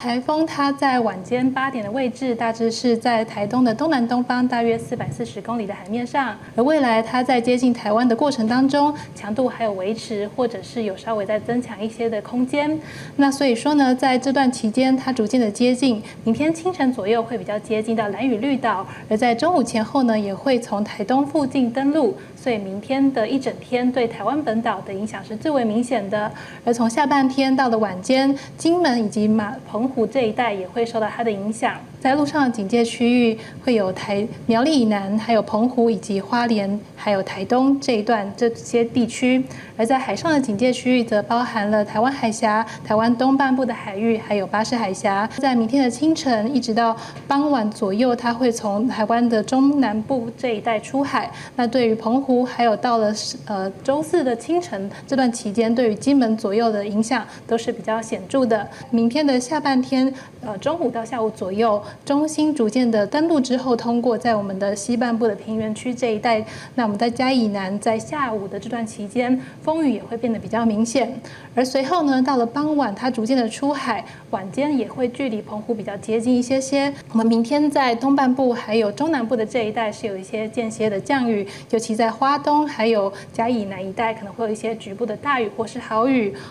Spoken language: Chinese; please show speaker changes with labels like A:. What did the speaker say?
A: 台风它在晚间8点的位置，大致是在台东的东南东方，大约440公里的海面上。而未来它在接近台湾的过程当中，强度还有维持，或者是有稍微再增强一些的空间。那所以说呢，在这段期间，它逐渐的接近，明天清晨左右会比较接近到兰屿绿岛，而在中午前后呢，也会从台东附近登陆。所以明天的一整天对台湾本岛的影响是最为明显的。而从下半天到了晚间，金门以及澎湖这一带也会受到它的影响。在陆上的警戒区域会有苗栗以南，还有澎湖以及花莲，还有台东这一段这些地区。而在海上的警戒区域则包含了台湾海峡、台湾东半部的海域，还有巴士海峡。在明天的清晨一直到傍晚左右，它会从台湾的中南部这一带出海。那对于澎湖，还有到了周四的清晨这段期间，对于金门左右的影响都是比较显著的。明天的下半天，中午到下午左右，中心逐渐的登陆之后，通过在我们的西半部的平原区这一带。那我们在嘉义以南，在下午的这段期间，风雨也会变得比较明显。而随后呢，到了傍晚，它逐渐的出海，晚间也会距离澎湖比较接近一些些。我们明天在东半部还有中南部的这一带是有一些间歇的降雨，尤其在花东还有嘉义以南一带可能会有一些局部的大雨或是豪雨。